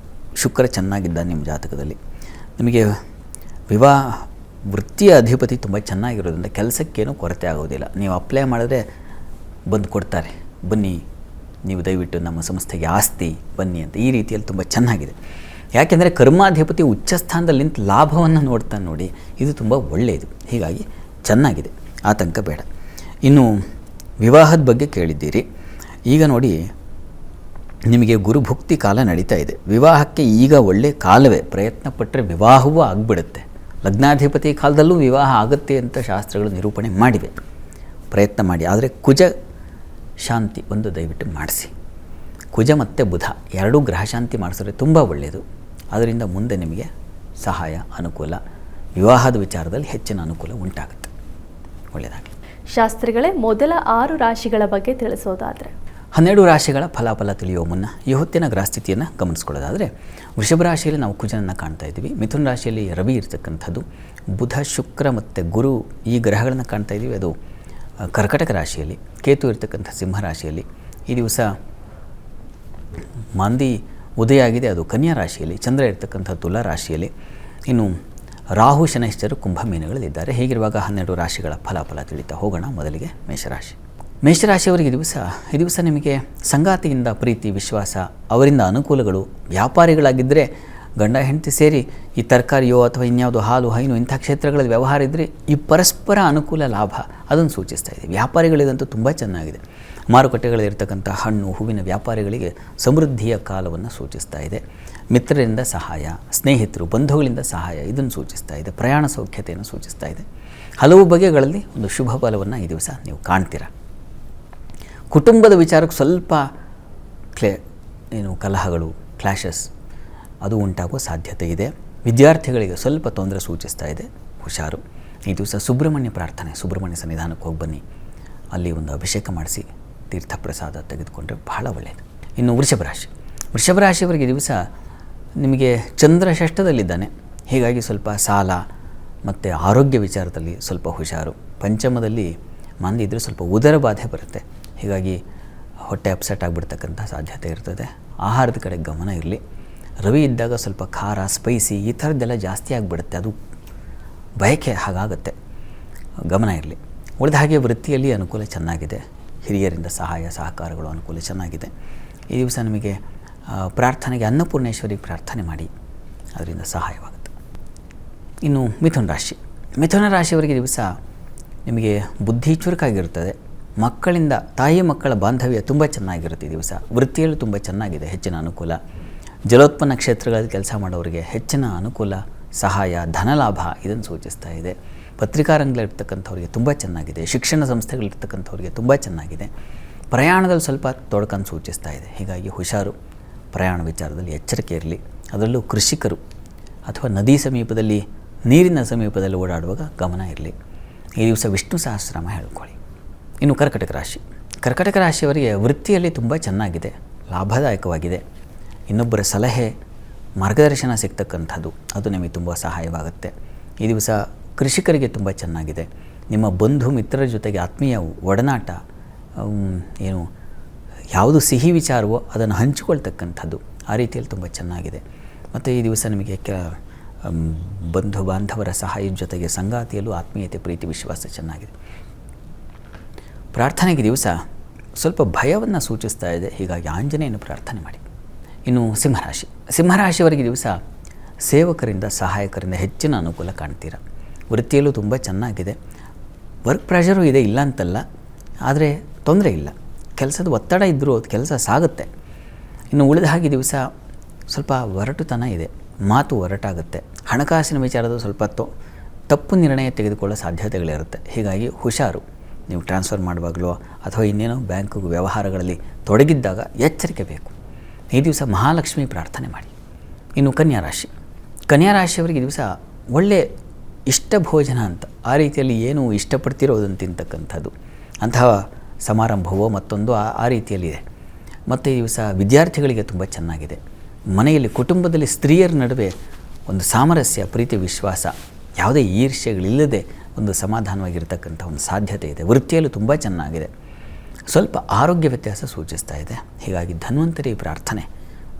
ಶುಕ್ರ ಚೆನ್ನಾಗಿದ್ದಾನೆ ನಿಮ್ಮ ಜಾತಕದಲ್ಲಿ. ನಿಮಗೆ ವೃತ್ತಿಯ ಅಧಿಪತಿ ತುಂಬ ಚೆನ್ನಾಗಿರೋದ್ರಿಂದ ಕೆಲಸಕ್ಕೇನೂ ಕೊರತೆ ಆಗೋದಿಲ್ಲ. ನೀವು ಅಪ್ಲೈ ಮಾಡಿದ್ರೆ ಬಂದು ಕೊಡ್ತಾರೆ, ಬನ್ನಿ ನೀವು ದಯವಿಟ್ಟು ನಮ್ಮ ಸಂಸ್ಥೆಗೆ ಆಸ್ತಿ ಬನ್ನಿ ಅಂತ. ಈ ರೀತಿಯಲ್ಲಿ ತುಂಬ ಚೆನ್ನಾಗಿದೆ. ಯಾಕೆಂದರೆ ಕರ್ಮಾಧಿಪತಿ ಉಚ್ಚ ಸ್ಥಾನದಲ್ಲಿ ನಿಂತು ಲಾಭವನ್ನು ನೋಡ್ತಾನೆ. ನೋಡಿ, ಇದು ತುಂಬ ಒಳ್ಳೆಯದು. ಹೀಗಾಗಿ ಚೆನ್ನಾಗಿದೆ, ಆತಂಕ ಬೇಡ. ಇನ್ನು ವಿವಾಹದ ಬಗ್ಗೆ ಕೇಳಿದ್ದೀರಿ. ಈಗ ನೋಡಿ, ನಿಮಗೆ ಗುರುಭುಕ್ತಿ ಕಾಲ ನಡೀತಾ ಇದೆ. ವಿವಾಹಕ್ಕೆ ಈಗ ಒಳ್ಳೆಯ ಕಾಲವೇ. ಪ್ರಯತ್ನ ಪಟ್ಟರೆ ವಿವಾಹವೂ ಆಗಿಬಿಡುತ್ತೆ. ಲಗ್ನಾಧಿಪತಿ ಕಾಲದಲ್ಲೂ ವಿವಾಹ ಆಗುತ್ತೆ ಅಂತ ಶಾಸ್ತ್ರಗಳು ನಿರೂಪಣೆ ಮಾಡಿವೆ. ಪ್ರಯತ್ನ ಮಾಡಿ. ಆದರೆ ಕುಜ ಶಾಂತಿ ಒಂದು ದಯವಿಟ್ಟು ಮಾಡಿಸಿ. ಕುಜ ಮತ್ತು ಬುಧ ಎರಡೂ ಗ್ರಹ ಶಾಂತಿ ಮಾಡಿಸಿದ್ರೆ ತುಂಬ ಒಳ್ಳೆಯದು. ಅದರಿಂದ ಮುಂದೆ ನಿಮಗೆ ಸಹಾಯ, ಅನುಕೂಲ, ವಿವಾಹದ ವಿಚಾರದಲ್ಲಿ ಹೆಚ್ಚಿನ ಅನುಕೂಲ ಉಂಟಾಗುತ್ತೆ. ಒಳ್ಳೆಯದಾಗಲಿ. ಶಾಸ್ತ್ರಿಗಳೇ, ಮೊದಲ 6 ರಾಶಿಗಳ ಬಗ್ಗೆ ತಿಳಿಸೋದಾದರೆ? 12 ರಾಶಿಗಳ ಫಲಾಫಲ ತಿಳಿಯುವ ಮುನ್ನ ಈ ಹೊತ್ತಿನ ಗ್ರಹಸ್ಥಿತಿಯನ್ನು ಗಮನಿಸ್ಕೊಳ್ಳೋದಾದರೆ, ವೃಷಭ ರಾಶಿಯಲ್ಲಿ ನಾವು ಕುಜನನ್ನು ಕಾಣ್ತಾ ಇದ್ದೀವಿ. ಮಿಥುನ ರಾಶಿಯಲ್ಲಿ ರವಿ ಇರತಕ್ಕಂಥದ್ದು. ಬುಧ, ಶುಕ್ರ ಮತ್ತು ಗುರು ಈ ಗ್ರಹಗಳನ್ನು ಕಾಣ್ತಾ ಇದ್ದೀವಿ. ಅದು ಕರ್ಕಟಕ ರಾಶಿಯಲ್ಲಿ. ಕೇತು ಇರತಕ್ಕಂಥ ಸಿಂಹ ರಾಶಿಯಲ್ಲಿ. ಈ ದಿವಸ ಮಾಂದಿ ಉದಯ ಆಗಿದೆ, ಅದು ಕನ್ಯಾ ರಾಶಿಯಲ್ಲಿ. ಚಂದ್ರ ಇರತಕ್ಕಂಥ ತುಲಾ ರಾಶಿಯಲ್ಲಿ. ಇನ್ನು ರಾಹು, ಶನೈಶ್ಚರು ಕುಂಭ ಮೀನುಗಳಲ್ಲಿದ್ದಾರೆ. ಹೀಗಿರುವಾಗ 12 ರಾಶಿಗಳ ಫಲಾಫಲ ತಿಳಿತಾ ಹೋಗೋಣ. ಮೊದಲಿಗೆ ಮೇಷರಾಶಿ. ಮೇಷರಾಶಿಯವರಿಗೆ ಈ ದಿವಸ ನಿಮಗೆ ಸಂಗಾತಿಯಿಂದ ಪ್ರೀತಿ, ವಿಶ್ವಾಸ, ಅವರಿಂದ ಅನುಕೂಲಗಳು. ವ್ಯಾಪಾರಿಗಳಾಗಿದ್ದರೆ ಗಂಡ ಹೆಂಡತಿ ಸೇರಿ ಈ ತರಕಾರಿಯೋ ಅಥವಾ ಇನ್ಯಾವುದೋ ಹಾಲು, ಹೈನು ಇಂಥ ಕ್ಷೇತ್ರಗಳಲ್ಲಿ ವ್ಯವಹಾರ ಇದ್ದರೆ ಈ ಪರಸ್ಪರ ಅನುಕೂಲ, ಲಾಭ ಅದನ್ನು ಸೂಚಿಸ್ತಾ ಇದೆ. ವ್ಯಾಪಾರಿಗಳಿಗಂತೂ ತುಂಬ ಚೆನ್ನಾಗಿದೆ. ಮಾರುಕಟ್ಟೆಗಳಲ್ಲಿರ್ತಕ್ಕಂಥ ಹಣ್ಣು, ಹೂವಿನ ವ್ಯಾಪಾರಿಗಳಿಗೆ ಸಮೃದ್ಧಿಯ ಕಾಲವನ್ನು ಸೂಚಿಸ್ತಾ ಇದೆ. ಮಿತ್ರರಿಂದ ಸಹಾಯ, ಸ್ನೇಹಿತರು, ಬಂಧುಗಳಿಂದ ಸಹಾಯ ಇದನ್ನು ಸೂಚಿಸ್ತಾ ಇದೆ. ಪ್ರಯಾಣ ಸೌಖ್ಯತೆಯನ್ನು ಸೂಚಿಸ್ತಾ ಇದೆ. ಹಲವು ಬಗೆಗಳಲ್ಲಿ ಒಂದು ಶುಭ ಫಲವನ್ನು ಈ ದಿವಸ ನೀವು ಕಾಣ್ತೀರ. ಕುಟುಂಬದ ವಿಚಾರಕ್ಕೆ ಸ್ವಲ್ಪ ಕಲಹಗಳು, ಕ್ಲಾಶಸ್ ಅದು ಉಂಟಾಗುವ ಸಾಧ್ಯತೆ ಇದೆ. ವಿದ್ಯಾರ್ಥಿಗಳಿಗೆ ಸ್ವಲ್ಪ ತೊಂದರೆ ಸೂಚಿಸ್ತಾ ಇದೆ, ಹುಷಾರು. ಈ ದಿವಸ ಸುಬ್ರಹ್ಮಣ್ಯ ಪ್ರಾರ್ಥನೆ, ಸುಬ್ರಹ್ಮಣ್ಯ ಸನ್ನಿಧಾನಕ್ಕೆ ಹೋಗಿ ಬನ್ನಿ, ಅಲ್ಲಿ ಒಂದು ಅಭಿಷೇಕ ಮಾಡಿಸಿ ತೀರ್ಥ ಪ್ರಸಾದ ತೆಗೆದುಕೊಂಡ್ರೆ ಬಹಳ ಒಳ್ಳೆಯದು. ಇನ್ನು ವೃಷಭ ರಾಶಿ, ವೃಷಭ ರಾಶಿಯವರಿಗೆ ದಿವಸ ನಿಮಗೆ ಚಂದ್ರ ಷಷ್ಠದಲ್ಲಿದ್ದಾನೆ, ಹೀಗಾಗಿ ಸ್ವಲ್ಪ ಸಾಲ ಮತ್ತು ಆರೋಗ್ಯ ವಿಚಾರದಲ್ಲಿ ಸ್ವಲ್ಪ ಹುಷಾರು. ಪಂಚಮದಲ್ಲಿ ಮಂದಿ ಇದ್ದರೆ ಸ್ವಲ್ಪ ಉದರ ಬಾಧೆ ಬರುತ್ತೆ, ಹೀಗಾಗಿ ಹೊಟ್ಟೆ ಅಪ್ಸೆಟ್ ಆಗಿಬಿಡ್ತಕ್ಕಂಥ ಸಾಧ್ಯತೆ ಇರ್ತದೆ. ಆಹಾರದ ಕಡೆ ಗಮನ ಇರಲಿ. ರವಿ ಇದ್ದಾಗ ಸ್ವಲ್ಪ ಖಾರ, ಸ್ಪೈಸಿ ಈ ಥರದ್ದೆಲ್ಲ ಜಾಸ್ತಿ ಆಗಿಬಿಡುತ್ತೆ, ಅದು ಬಯಕೆ ಹಾಗಾಗುತ್ತೆ, ಗಮನ ಇರಲಿ. ಉಳಿದ ಹಾಗೆ ವೃತ್ತಿಯಲ್ಲಿ ಅನುಕೂಲ ಚೆನ್ನಾಗಿದೆ, ಹಿರಿಯರಿಂದ ಸಹಾಯ ಸಹಕಾರಗಳು ಅನುಕೂಲ ಚೆನ್ನಾಗಿದೆ. ಈ ದಿವಸ ನಿಮಗೆ ಪ್ರಾರ್ಥನೆಗೆ ಅನ್ನಪೂರ್ಣೇಶ್ವರಿಗೆ ಪ್ರಾರ್ಥನೆ ಮಾಡಿ, ಅದರಿಂದ ಸಹಾಯವಾಗುತ್ತೆ. ಇನ್ನು ಮಿಥುನ ರಾಶಿ, ಮಿಥುನ ರಾಶಿಯವರಿಗೆ ದಿವಸ ನಿಮಗೆ ಬುದ್ಧಿ ಚುರುಕಾಗಿರ್ತದೆ. ಮಕ್ಕಳಿಂದ ತಾಯಿ ಮಕ್ಕಳ ಬಾಂಧವ್ಯ ತುಂಬ ಚೆನ್ನಾಗಿರುತ್ತೆ. ಈ ದಿವಸ ವೃತ್ತಿಯಲ್ಲೂ ತುಂಬ ಚೆನ್ನಾಗಿದೆ, ಹೆಚ್ಚಿನ ಅನುಕೂಲ. ಜಲೋತ್ಪನ್ನ ಕ್ಷೇತ್ರಗಳಲ್ಲಿ ಕೆಲಸ ಮಾಡೋರಿಗೆ ಹೆಚ್ಚಿನ ಅನುಕೂಲ, ಸಹಾಯ, ಧನಲಾಭ ಇದನ್ನು ಸೂಚಿಸ್ತಾ ಇದೆ. ಪತ್ರಿಕಾರಂಗದಲ್ಲಿರ್ತಕ್ಕಂಥವ್ರಿಗೆ ತುಂಬ ಚೆನ್ನಾಗಿದೆ. ಶಿಕ್ಷಣ ಸಂಸ್ಥೆಗಳಿರ್ತಕ್ಕಂಥವ್ರಿಗೆ ತುಂಬ ಚೆನ್ನಾಗಿದೆ. ಪ್ರಯಾಣದಲ್ಲಿ ಸ್ವಲ್ಪ ತೊಡಕನ್ನು ಸೂಚಿಸ್ತಾ ಇದೆ, ಹೀಗಾಗಿ ಹುಷಾರು. ಪ್ರಯಾಣ ವಿಚಾರದಲ್ಲಿ ಎಚ್ಚರಿಕೆ ಇರಲಿ. ಅದರಲ್ಲೂ ಕೃಷಿಕರು ಅಥವಾ ನದಿ ಸಮೀಪದಲ್ಲಿ, ನೀರಿನ ಸಮೀಪದಲ್ಲಿ ಓಡಾಡುವಾಗ ಗಮನ ಇರಲಿ. ಈ ದಿವಸ ವಿಷ್ಣು ಸಹಸ್ರನಾಮ ಹೇಳ್ಕೊಳ್ಳಿ. ಇನ್ನು ಕರ್ಕಟಕ ರಾಶಿ, ಕರ್ಕಟಕ ರಾಶಿಯವರಿಗೆ ವೃತ್ತಿಯಲ್ಲಿ ತುಂಬ ಚೆನ್ನಾಗಿದೆ, ಲಾಭದಾಯಕವಾಗಿದೆ. ಇನ್ನೊಬ್ಬರ ಸಲಹೆ, ಮಾರ್ಗದರ್ಶನ ಸಿಗ್ತಕ್ಕಂಥದ್ದು ಅದು ನಿಮಗೆ ತುಂಬ ಸಹಾಯವಾಗುತ್ತೆ. ಈ ದಿವಸ ಕೃಷಿಕರಿಗೆ ತುಂಬ ಚೆನ್ನಾಗಿದೆ. ನಿಮ್ಮ ಬಂಧು ಮಿತ್ರರ ಜೊತೆಗೆ ಆತ್ಮೀಯ ಒಡನಾಟ, ಏನು ಯಾವುದು ಸಿಹಿ ವಿಚಾರವೋ ಅದನ್ನು ಹಂಚಿಕೊಳ್ತಕ್ಕಂಥದ್ದು ಆ ರೀತಿಯಲ್ಲಿ ತುಂಬ ಚೆನ್ನಾಗಿದೆ. ಮತ್ತು ಈ ದಿವಸ ನಿಮಗೆ ಬಂಧು ಬಾಂಧವರ ಸಹಾಯದ ಜೊತೆಗೆ ಸಂಗಾತಿಯಲ್ಲೂ ಆತ್ಮೀಯತೆ, ಪ್ರೀತಿ, ವಿಶ್ವಾಸ ಚೆನ್ನಾಗಿದೆ. ಪ್ರಾರ್ಥನೆಗೆ ದಿವಸ ಸ್ವಲ್ಪ ಭಯವನ್ನು ಸೂಚಿಸ್ತಾ ಇದೆ, ಹೀಗಾಗಿ ಆಂಜನೇಯನ ಪ್ರಾರ್ಥನೆ ಮಾಡಿ. ಇನ್ನು ಸಿಂಹರಾಶಿ, ಸಿಂಹರಾಶಿಯವರಿಗೆ ದಿವಸ ಸೇವಕರಿಂದ ಸಹಾಯಕರಿಂದ ಹೆಚ್ಚಿನ ಅನುಕೂಲ ಕಾಣ್ತೀರ. ವೃತ್ತಿಯಲ್ಲೂ ತುಂಬ ಚೆನ್ನಾಗಿದೆ. ವರ್ಕ್ ಪ್ರೆಷರು ಇದೆ, ಇಲ್ಲ ಅಂತಲ್ಲ, ಆದರೆ ತೊಂದರೆ ಇಲ್ಲ. ಕೆಲಸದ ಒತ್ತಡ ಇದ್ದರೂ ಅದು ಕೆಲಸ ಸಾಗುತ್ತೆ. ಇನ್ನು ಉಳಿದ ಹಾಗೆ ದಿವಸ ಸ್ವಲ್ಪ ಒರಟುತನ ಇದೆ, ಮಾತು ಒರಟಾಗುತ್ತೆ. ಹಣಕಾಸಿನ ವಿಚಾರದ ಸ್ವಲ್ಪ ತಪ್ಪು ನಿರ್ಣಯ ತೆಗೆದುಕೊಳ್ಳೋ ಸಾಧ್ಯತೆಗಳಿರುತ್ತೆ, ಹೀಗಾಗಿ ಹುಷಾರು. ನೀವು ಟ್ರಾನ್ಸ್ಫರ್ ಮಾಡುವಾಗಲೋ ಅಥವಾ ಇನ್ನೇನೋ ಬ್ಯಾಂಕು ವ್ಯವಹಾರಗಳಲ್ಲಿ ತೊಡಗಿದ್ದಾಗ ಎಚ್ಚರಿಕೆ ಬೇಕು. ಈ ದಿವಸ ಮಹಾಲಕ್ಷ್ಮಿ ಪ್ರಾರ್ಥನೆ ಮಾಡಿ. ಇನ್ನು ಕನ್ಯಾ ರಾಶಿ, ಕನ್ಯಾ ರಾಶಿಯವರಿಗೆ ದಿವಸ ಒಳ್ಳೆ ಇಷ್ಟ ಭೋಜನ ಅಂತ ಆ ರೀತಿಯಲ್ಲಿ ಏನು ಇಷ್ಟಪಡ್ತಿರೋದನ್ನು ತಿಂತಕ್ಕಂಥದ್ದು, ಅಂತಹ ಸಮಾರಂಭವೋ ಮತ್ತೊಂದು ಆ ರೀತಿಯಲ್ಲಿದೆ. ಮತ್ತು ಈ ದಿವಸ ವಿದ್ಯಾರ್ಥಿಗಳಿಗೆ ತುಂಬ ಚೆನ್ನಾಗಿದೆ. ಮನೆಯಲ್ಲಿ ಕುಟುಂಬದಲ್ಲಿ ಸ್ತ್ರೀಯರ ನಡುವೆ ಒಂದು ಸಾಮರಸ್ಯ, ಪ್ರೀತಿ, ವಿಶ್ವಾಸ, ಯಾವುದೇ ಈರ್ಷ್ಯೆಗಳಿಲ್ಲದೆ ಒಂದು ಸಮಾಧಾನವಾಗಿರ್ತಕ್ಕಂಥ ಒಂದು ಸಾಧ್ಯತೆ ಇದೆ. ವೃತ್ತಿಯಲ್ಲೂ ತುಂಬ ಚೆನ್ನಾಗಿದೆ. ಸ್ವಲ್ಪ ಆರೋಗ್ಯ ವ್ಯತ್ಯಾಸ ಸೂಚಿಸ್ತಾ ಇದೆ, ಹೀಗಾಗಿ ಧನ್ವಂತರಿ ಪ್ರಾರ್ಥನೆ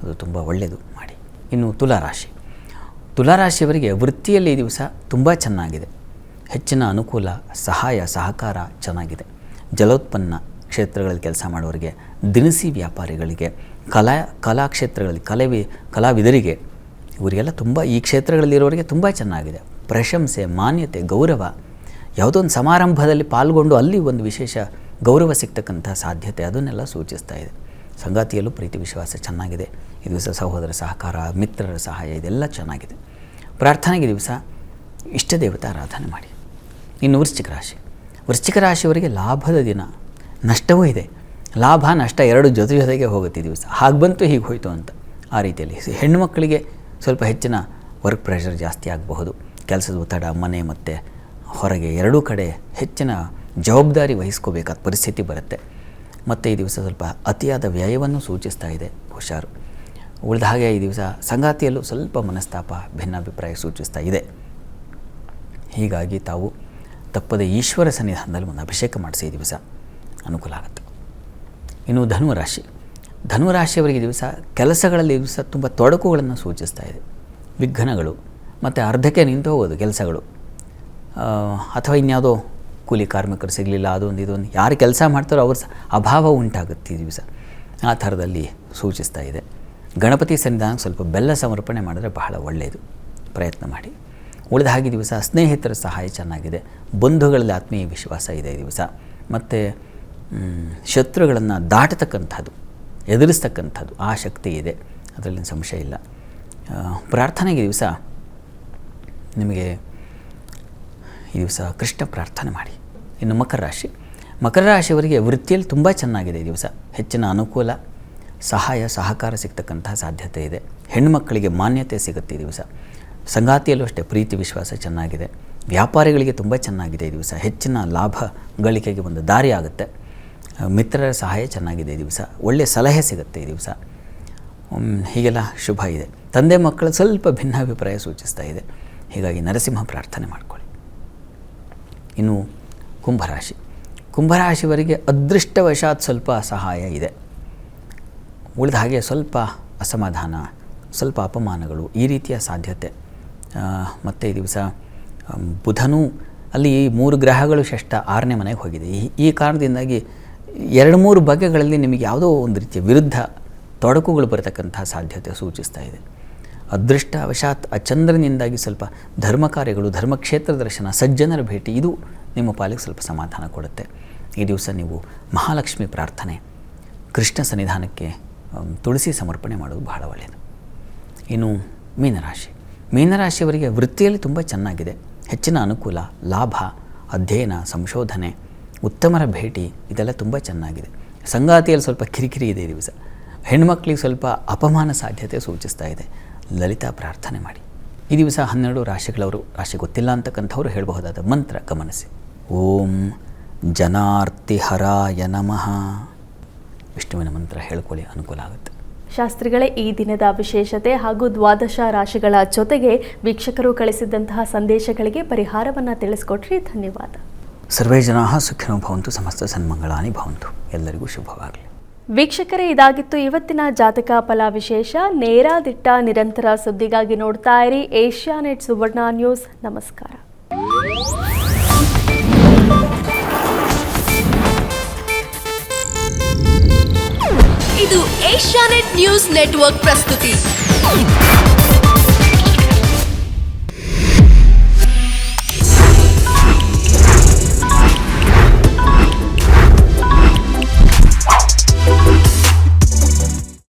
ಅದು ತುಂಬ ಒಳ್ಳೆಯದು ಮಾಡಿ. ಇನ್ನು ತುಲಾರಾಶಿ, ತುಲಾರಾಶಿಯವರಿಗೆ ವೃತ್ತಿಯಲ್ಲಿ ಈ ದಿವಸ ತುಂಬ ಚೆನ್ನಾಗಿದೆ. ಹೆಚ್ಚಿನ ಅನುಕೂಲ, ಸಹಾಯ ಸಹಕಾರ ಚೆನ್ನಾಗಿದೆ. ಜಲೋತ್ಪನ್ನ ಕ್ಷೇತ್ರಗಳಲ್ಲಿ ಕೆಲಸ ಮಾಡೋರಿಗೆ, ದಿನಸಿ ವ್ಯಾಪಾರಿಗಳಿಗೆ, ಕಲಾಕ್ಷೇತ್ರಗಳಲ್ಲಿ ಕಲಾವಿದರಿಗೆ, ಇವರಿಗೆಲ್ಲ ತುಂಬ ಈ ಕ್ಷೇತ್ರಗಳಲ್ಲಿರೋರಿಗೆ ತುಂಬ ಚೆನ್ನಾಗಿದೆ. ಪ್ರಶಂಸೆ, ಮಾನ್ಯತೆ, ಗೌರವ, ಯಾವುದೋ ಒಂದು ಸಮಾರಂಭದಲ್ಲಿ ಪಾಲ್ಗೊಂಡು ಅಲ್ಲಿ ಒಂದು ವಿಶೇಷ ಗೌರವ ಸಿಗ್ತಕ್ಕಂಥ ಸಾಧ್ಯತೆ ಅದನ್ನೆಲ್ಲ ಸೂಚಿಸ್ತಾ ಇದೆ. ಸಂಗಾತಿಯಲ್ಲೂ ಪ್ರೀತಿ ವಿಶ್ವಾಸ ಚೆನ್ನಾಗಿದೆ. ಈ ದಿವಸ ಸಹೋದರ ಸಹಕಾರ, ಮಿತ್ರರ ಸಹಾಯ ಇದೆಲ್ಲ ಚೆನ್ನಾಗಿದೆ. ಪ್ರಾರ್ಥನೆಗೆ ದಿವಸ ಇಷ್ಟ ದೇವತಾ ಆರಾಧನೆ ಮಾಡಿ. ಇನ್ನು ವೃಶ್ಚಿಕ ರಾಶಿ, ವೃಶ್ಚಿಕ ರಾಶಿಯವರಿಗೆ ಲಾಭದ ದಿನ, ನಷ್ಟವೂ ಇದೆ. ಲಾಭ ನಷ್ಟ ಎರಡು ಜೊತೆಗೆ ಹೋಗುತ್ತೆ ಈ ದಿವಸ. ಹಾಗೆ ಬಂತು ಹೀಗೆ ಹೋಯಿತು ಅಂತ ಆ ರೀತಿಯಲ್ಲಿ. ಹೆಣ್ಣು ಮಕ್ಕಳಿಗೆ ಸ್ವಲ್ಪ ಹೆಚ್ಚಿನ ವರ್ಕ್ ಪ್ರೆಷರ್ ಜಾಸ್ತಿ ಆಗಬಹುದು. ಕೆಲಸದ ಒತ್ತಡ, ಮನೆ ಮತ್ತು ಹೊರಗೆ ಎರಡೂ ಕಡೆ ಹೆಚ್ಚಿನ ಜವಾಬ್ದಾರಿ ವಹಿಸ್ಕೋಬೇಕಾದ ಪರಿಸ್ಥಿತಿ ಬರುತ್ತೆ. ಮತ್ತು ಈ ದಿವಸ ಸ್ವಲ್ಪ ಅತಿಯಾದ ವ್ಯಯವನ್ನು ಸೂಚಿಸ್ತಾ ಇದೆ, ಹುಷಾರು. ಉಳಿದ ಹಾಗೆ ಈ ದಿವಸ ಸಂಗಾತಿಯಲ್ಲೂ ಸ್ವಲ್ಪ ಮನಸ್ತಾಪ, ಭಿನ್ನಾಭಿಪ್ರಾಯ ಸೂಚಿಸ್ತಾ ಇದೆ. ಹೀಗಾಗಿ ತಾವು ತಪ್ಪದೆ ಈಶ್ವರ ಸನ್ನಿಧಾನದಲ್ಲಿ ಒಂದು ಅಭಿಷೇಕ ಮಾಡಿಸಿ ಈ ದಿವಸ ಅನುಕೂಲ ಆಗುತ್ತೆ. ಇನ್ನು ಧನುರಾಶಿ, ಧನುರಾಶಿಯವರಿಗೆ ದಿವಸ ಕೆಲಸಗಳಲ್ಲಿ ದಿವಸ ತುಂಬ ತೊಡಕುಗಳನ್ನು ಸೂಚಿಸ್ತಾ ಇದೆ. ವಿಘ್ನಗಳು ಮತ್ತು ಅರ್ಧಕ್ಕೆ ನಿಂತು ಹೋಗೋದು ಕೆಲಸಗಳು, ಅಥವಾ ಇನ್ಯಾವುದೋ ಕೂಲಿ ಕಾರ್ಮಿಕರು ಸಿಗಲಿಲ್ಲ, ಅದೊಂದು ಇದೊಂದು ಯಾರು ಕೆಲಸ ಮಾಡ್ತಾರೋ ಅವ್ರ ಅಭಾವ ಉಂಟಾಗುತ್ತೆ ಈ ದಿವಸ, ಆ ಥರದಲ್ಲಿ ಸೂಚಿಸ್ತಾ ಇದೆ. ಗಣಪತಿ ಸನ್ನಿಧಾನಕ್ಕೆ ಸ್ವಲ್ಪ ಬೆಲ್ಲ ಸಮರ್ಪಣೆ ಮಾಡಿದ್ರೆ ಬಹಳ ಒಳ್ಳೆಯದು, ಪ್ರಯತ್ನ ಮಾಡಿ. ಉಳಿದ ಹಾಗೆ ದಿವಸ ಸ್ನೇಹಿತರ ಸಹಾಯ ಚೆನ್ನಾಗಿದೆ. ಬಂಧುಗಳಲ್ಲಿ ಆತ್ಮೀಯ ವಿಶ್ವಾಸ ಇದೆ ಈ ದಿವಸ. ಮತ್ತು ಶತ್ರುಗಳನ್ನು ದಾಟತಕ್ಕಂಥದ್ದು, ಎದುರಿಸ್ತಕ್ಕಂಥದ್ದು ಆ ಶಕ್ತಿ ಇದೆ, ಅದರಲ್ಲಿ ಸಂಶಯ ಇಲ್ಲ. ಪ್ರಾರ್ಥನೆಗೆ ದಿವಸ ನಿಮಗೆ ಈ ದಿವಸ ಕೃಷ್ಣ ಪ್ರಾರ್ಥನೆ ಮಾಡಿ. ಇನ್ನು ಮಕರ ರಾಶಿ, ಮಕರ ರಾಶಿಯವರಿಗೆ ವೃತ್ತಿಯಲ್ಲಿ ತುಂಬ ಚೆನ್ನಾಗಿದೆ ಈ ದಿವಸ. ಹೆಚ್ಚಿನ ಅನುಕೂಲ, ಸಹಾಯ ಸಹಕಾರ ಸಿಗ್ತಕ್ಕಂಥ ಸಾಧ್ಯತೆ ಇದೆ. ಹೆಣ್ಣುಮಕ್ಕಳಿಗೆ ಮಾನ್ಯತೆ ಸಿಗುತ್ತೆ ಈ ದಿವಸ. ಸಂಗಾತಿಯಲ್ಲೂ ಅಷ್ಟೇ ಪ್ರೀತಿ ವಿಶ್ವಾಸ ಚೆನ್ನಾಗಿದೆ. ವ್ಯಾಪಾರಿಗಳಿಗೆ ತುಂಬ ಚೆನ್ನಾಗಿದೆ ಈ ದಿವಸ. ಹೆಚ್ಚಿನ ಲಾಭ ಗಳಿಕೆಗೆ ಒಂದು ದಾರಿ ಆಗುತ್ತೆ. ಮಿತ್ರರ ಸಹಾಯ ಚೆನ್ನಾಗಿದೆ ಈ ದಿವಸ. ಒಳ್ಳೆಯ ಸಲಹೆ ಸಿಗುತ್ತೆ ಈ ದಿವಸ. ಹೀಗೆಲ್ಲ ಶುಭ ಇದೆ. ತಂದೆ ಮಕ್ಕಳ ಸ್ವಲ್ಪ ಭಿನ್ನಾಭಿಪ್ರಾಯ ಸೂಚಿಸ್ತಾ ಇದೆ. ಹೀಗಾಗಿ ನರಸಿಂಹ ಪ್ರಾರ್ಥನೆ ಮಾಡಿಕೊಳ್ಳಿ. ಇನ್ನು ಕುಂಭರಾಶಿ. ಕುಂಭರಾಶಿಯವರಿಗೆ ಅದೃಷ್ಟವಶಾತ್ ಸ್ವಲ್ಪ ಸಹಾಯ ಇದೆ. ಉಳಿದ ಹಾಗೆ ಸ್ವಲ್ಪ ಅಸಮಾಧಾನ, ಸ್ವಲ್ಪ ಅಪಮಾನಗಳು, ಈ ರೀತಿಯ ಸಾಧ್ಯತೆ. ಮತ್ತು ಈ ದಿವಸ ಬುಧನೂ ಅಲ್ಲಿ 3 ಗ್ರಹಗಳು ಷಷ್ಠ 6ನೇ ಮನೆಗೆ ಹೋಗಿದೆ. ಈ ಕಾರಣದಿಂದಾಗಿ 2-3 ಬಗೆಗಳಲ್ಲಿ ನಿಮಗೆ ಯಾವುದೋ ಒಂದು ರೀತಿಯ ವಿರುದ್ಧ ತೊಡಕುಗಳು ಬರತಕ್ಕಂಥ ಸಾಧ್ಯತೆ ಸೂಚಿಸ್ತಾ ಇದೆ. ಅದೃಷ್ಟವಶಾತ್ ಆ ಚಂದ್ರನಿಂದಾಗಿ ಸ್ವಲ್ಪ ಧರ್ಮ ಕಾರ್ಯಗಳು, ಧರ್ಮಕ್ಷೇತ್ರ ದರ್ಶನ, ಸಜ್ಜನರ ಭೇಟಿ ಇದು ನಿಮ್ಮ ಪಾಲಿಗೆ ಸ್ವಲ್ಪ ಸಮಾಧಾನ ಕೊಡುತ್ತೆ. ಈ ದಿವಸ ನೀವು ಮಹಾಲಕ್ಷ್ಮಿ ಪ್ರಾರ್ಥನೆ, ಕೃಷ್ಣ ಸನ್ನಿಧಾನಕ್ಕೆ ತುಳಸಿ ಸಮರ್ಪಣೆ ಮಾಡೋದು ಬಹಳ ಒಳ್ಳೆಯದು. ಇನ್ನು ಮೀನರಾಶಿ. ಮೀನರಾಶಿಯವರಿಗೆ ವೃತ್ತಿಯಲ್ಲಿ ತುಂಬ ಚೆನ್ನಾಗಿದೆ. ಹೆಚ್ಚಿನ ಅನುಕೂಲ, ಲಾಭ, ಅಧ್ಯಯನ, ಸಂಶೋಧನೆ, ಉತ್ತಮರ ಭೇಟಿ ಇದೆಲ್ಲ ತುಂಬ ಚೆನ್ನಾಗಿದೆ. ಸಂಗಾತಿಯಲ್ಲಿ ಸ್ವಲ್ಪ ಕಿರಿಕಿರಿ ಇದೆ ಈ ದಿವಸ. ಹೆಣ್ಮಕ್ಳಿಗೆ ಸ್ವಲ್ಪ ಅಪಮಾನ ಸಾಧ್ಯತೆ ಸೂಚಿಸ್ತಾ ಇದೆ. ಲಲಿತಾ ಪ್ರಾರ್ಥನೆ ಮಾಡಿ. ಈ ದಿವಸ 12 ರಾಶಿಗಳವರು, ರಾಶಿ ಗೊತ್ತಿಲ್ಲ ಅಂತಕ್ಕಂಥವ್ರು ಹೇಳಬಹುದಾದ ಮಂತ್ರ ಗಮನಿಸಿ. ಓಂ ಜನಾರ್ತಿಹರಾಯ ನಮಃ. ವಿಷ್ಣುವಿನ ಮಂತ್ರ ಹೇಳ್ಕೊಳ್ಳಿ, ಅನುಕೂಲ ಆಗುತ್ತೆ. ಶಾಸ್ತ್ರಿಗಳೇ, ಈ ದಿನದ ವಿಶೇಷತೆ ಹಾಗೂ ದ್ವಾದಶ ರಾಶಿಗಳ ಜೊತೆಗೆ ವೀಕ್ಷಕರು ಕಳಿಸಿದ್ದಂತಹ ಸಂದೇಶಗಳಿಗೆ ಪರಿಹಾರವನ್ನು ತಿಳಿಸ್ಕೊಟ್ರಿ. ಧನ್ಯವಾದ. ಸರ್ವೇ ಜನಾಃ ಸುಖಿನೋ ಭವಂತು, ಸಮಸ್ತ ಸನ್ಮಂಗಳಾನಿ ಭವಂತು. ಎಲ್ಲರಿಗೂ ಶುಭವಾಗಲಿ. ವೀಕ್ಷಕರೇ, ಇದಾಗಿತ್ತು ಇವತ್ತಿನ ಜಾತಕ ಫಲ ವಿಶೇಷ. ನೇರ ದಿಟ್ಟ ನಿರಂತರ ಸುದ್ದಿಗಾಗಿ ನೋಡ್ತಾ ಇರಿ ಏಷ್ಯಾನೆಟ್ ಸುವರ್ಣ ನ್ಯೂಸ್. ನಮಸ್ಕಾರ. ಇದು ಏಷ್ಯಾನೆಟ್ ನ್ಯೂಸ್ ನೆಟ್ವರ್ಕ್ ಪ್ರಸ್ತುತಿ.